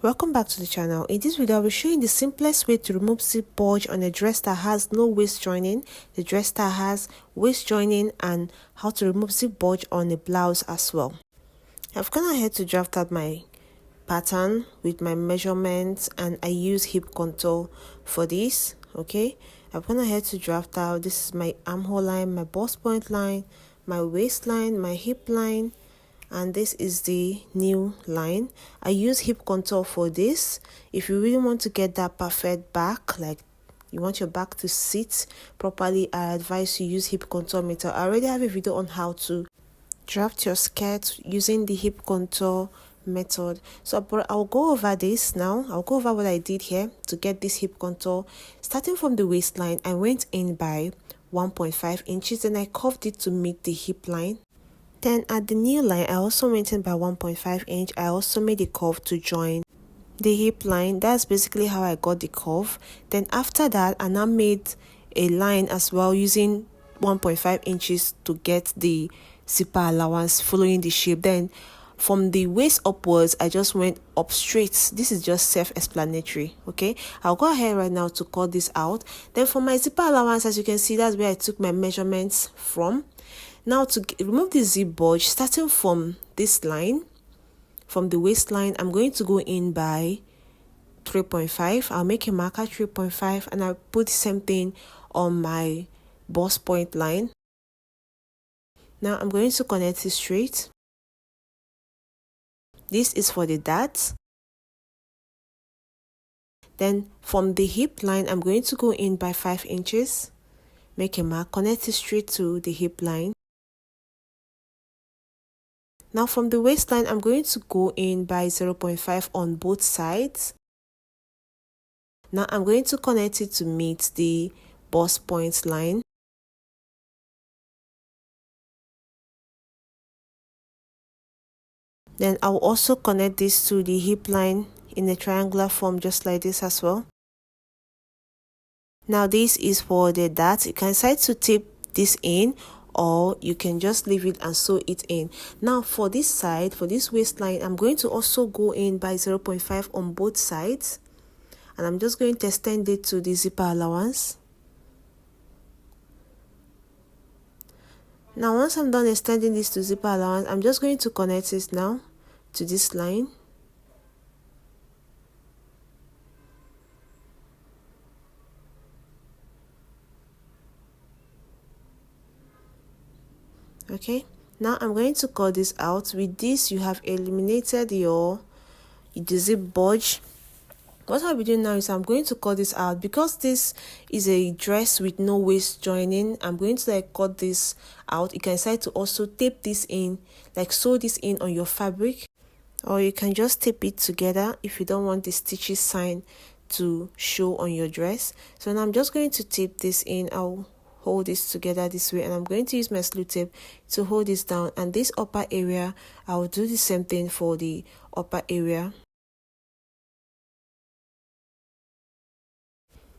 Welcome back to the channel. In this video, I'll be showing the simplest way to remove zip bulge on a dress that has no waist joining, the dress that has waist joining, and how to remove zip bulge on a blouse as well. I've gone ahead to draft out my pattern with my measurements, and I use hip contour for this. Okay, I've gone ahead to draft out. This is my armhole line, my bust point line, my waistline, my hip line, and this is the new line. I use hip contour for this. If you really want to get that perfect back, like you want your back to sit properly, I advise you use hip contour method. I already have a video on how to draft your skirt using the hip contour method, so I'll go over this now. I'll go over what I did here to get this hip contour. Starting from the waistline, I went in by 1.5 inches and I curved it to meet the hip line. Then at the new line, I also went in by 1.5 inch. I also made a curve to join the hip line. That's basically how I got the curve. Then after that, I now made a line as well using 1.5 inches to get the zipper allowance following the shape. Then from the waist upwards, I just went up straight. This is just self-explanatory. Okay, I'll go ahead right now to cut this out. Then for my zipper allowance, as you can see, that's where I took my measurements from. Now to remove the zip bulge, starting from this line, from the waistline, I'm going to go in by 3.5. I'll make a marker 3.5 and I'll put the same thing on my bust point line. Now I'm going to connect it straight. This is for the dart. Then from the hip line, I'm going to go in by 5 inches. Make a mark, connect it straight to the hip line. Now from the waistline, I'm going to go in by 0.5 on both sides. Now I'm going to connect it to meet the bust point line. Then I'll also connect this to the hip line in a triangular form, just like this as well. Now this is for the dart. You can decide to tape this in, or you can just leave it and sew it in. Now for this side, for this waistline, I'm going to also go in by 0.5 on both sides, and I'm just going to extend it to the zipper allowance. Now once I'm done extending this to zipper allowance, I'm just going to connect this now to this line. Okay, now I'm going to cut this out. With this, you have eliminated the zip bulge. What I'll be doing now is I'm going to cut this out. Because this is a dress with no waist joining, I'm going to cut this out. You can decide to also tape this in, like sew this in on your fabric, or you can just tape it together if you don't want the stitches sign to show on your dress. So now I'm just going to tape this in. I'll hold this together this way, and I'm going to use my sleeve tape to hold this down. And this upper area, I'll do the same thing for the upper area.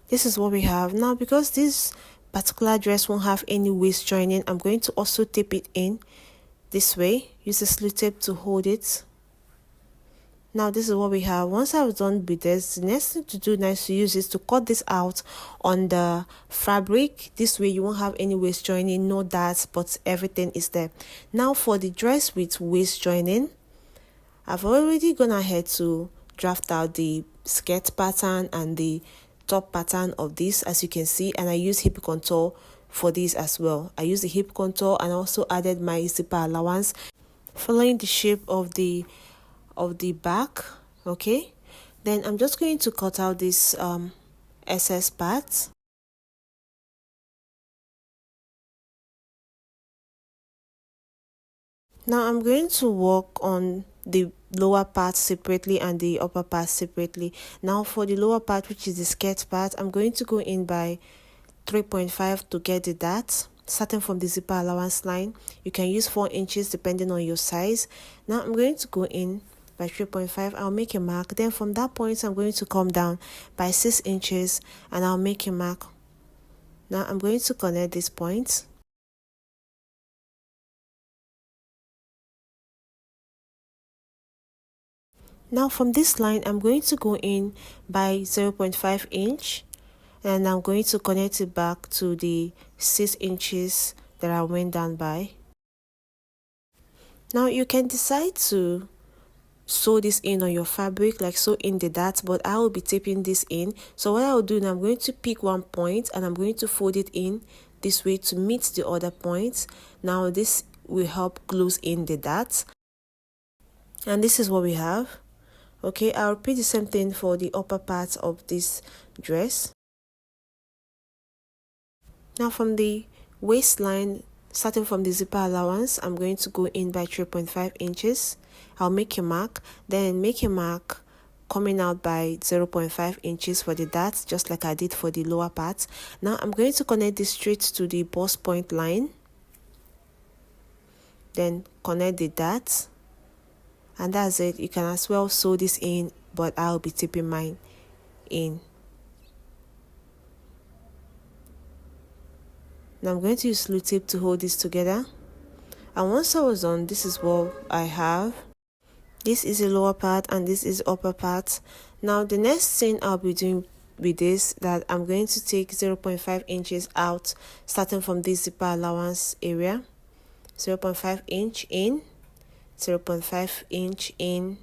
This is what we have now. Because this particular dress won't have any waist joining, I'm going to also tape it in this way. Use the sleeve tape to hold it. Now this is what we have. Once I've done with this, the next thing to do now is to use is to cut this out on the fabric. This way you won't have any waist joining, no darts, but everything is there. Now for the dress with waist joining, I've already gone ahead to draft out the skirt pattern and the top pattern of this, as you can see, and I use hip contour for this as well. I use the hip contour and also added my zipper allowance following the shape of the back. Okay, then I'm just going to cut out this excess part. Now I'm going to work on the lower part separately and the upper part separately. Now for the lower part, which is the skirt part, I'm going to go in by 3.5 to get the dart. Starting from the zipper allowance line, you can use 4 inches depending on your size. Now I'm going to go in by 3.5. I'll make a mark. Then from that point, I'm going to come down by 6 inches and I'll make a mark. Now I'm going to connect this point. Now from this line, I'm going to go in by 0.5 inch and I'm going to connect it back to the 6 inches that I went down by. Now you can decide to sew this in on your fabric, like sew in the darts, but I will be taping this in. So what I will do now, I'm going to pick one point and I'm going to fold it in this way to meet the other points. Now this will help glue in the darts, and this is what we have. Okay, I'll repeat the same thing for the upper part of this dress. Now from the waistline, starting from the zipper allowance, I'm going to go in by 3.5 inches. I'll make a mark, then make a mark coming out by 0.5 inches for the darts, just like I did for the lower part. Now I'm going to connect this straight to the bust point line, then connect the darts, and that's it. You can as well sew this in, but I'll be taping mine in. Now I'm going to use glue tape to hold this together, and once I was on, this is what I have. This is the lower part and this is the upper part. Now the next thing I'll be doing with this, that I'm going to take 0.5 inches out, starting from this zipper allowance area. 0.5 inch in, 0.5 inch in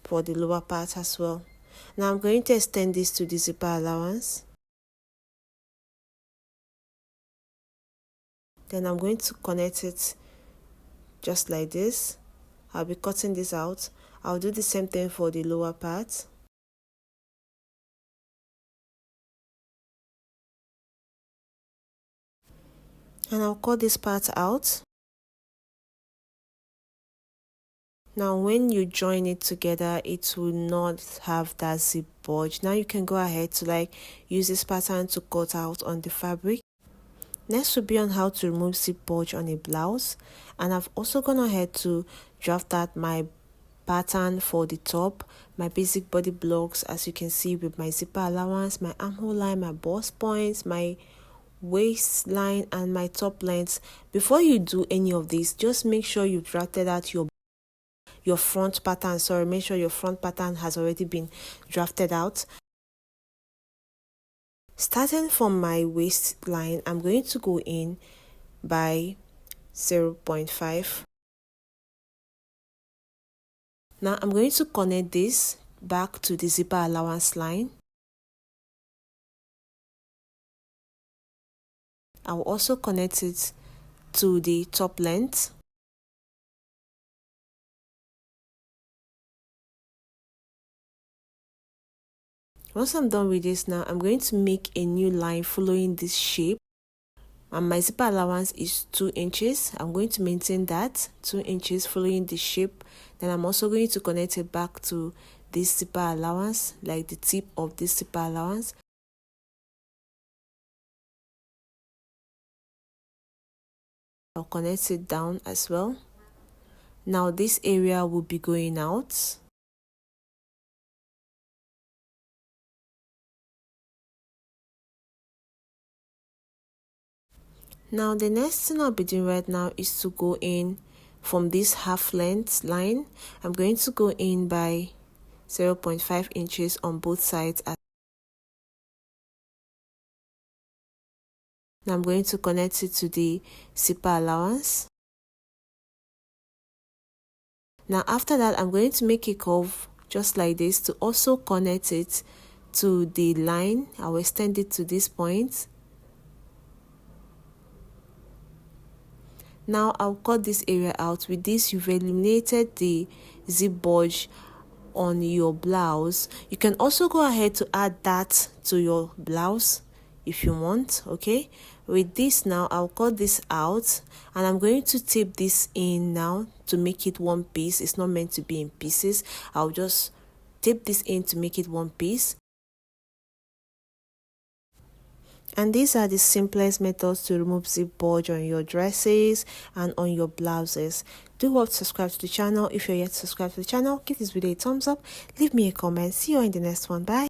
for the lower part as well. Now I'm going to extend this to the zipper allowance. Then I'm going to connect it just like this. I'll be cutting this out. I'll do the same thing for the lower part. And I'll cut this part out. Now when you join it together, it will not have that zip bulge. Now you can go ahead to use this pattern to cut out on the fabric. Next will be on how to remove zip bulge on a blouse, and I've also gone ahead to draft out my pattern for the top, my basic body blocks, as you can see, with my zipper allowance, my armhole line, my bust points, my waistline, and my top lengths. Before you do any of this, just make sure you drafted out your front pattern. Make sure your front pattern has already been drafted out. Starting from my waistline, I'm going to go in by 0.5. Now I'm going to connect this back to the zipper allowance line. I will also connect it to the top length. Once I'm done with this, now I'm going to make a new line following this shape, and my zipper allowance is 2 inches. I'm going to maintain that 2 inches following the shape. Then I'm also going to connect it back to this zipper allowance, like the tip of this zipper allowance. I'll connect it down as well. Now this area will be going out. Now the next thing I'll be doing right now is to go in from this half length line. I'm going to go in by 0.5 inches on both sides. Now I'm going to connect it to the zipper allowance. Now after that, I'm going to make a curve just like this to also connect it to the line. I will extend it to this point. Now I'll cut this area out. With this, you've eliminated the zip bulge on your blouse. You can also go ahead to add that to your blouse if you want. Okay, with this now, I'll cut this out and I'm going to tape this in now to make it one piece. It's not meant to be in pieces. I'll just tape this in to make it one piece. And these are the simplest methods to remove zip bulge on your dresses and on your blouses. Do what, subscribe to the channel. If you're yet to subscribe to the channel, give this video a thumbs up, leave me a comment. See you in the next one. Bye.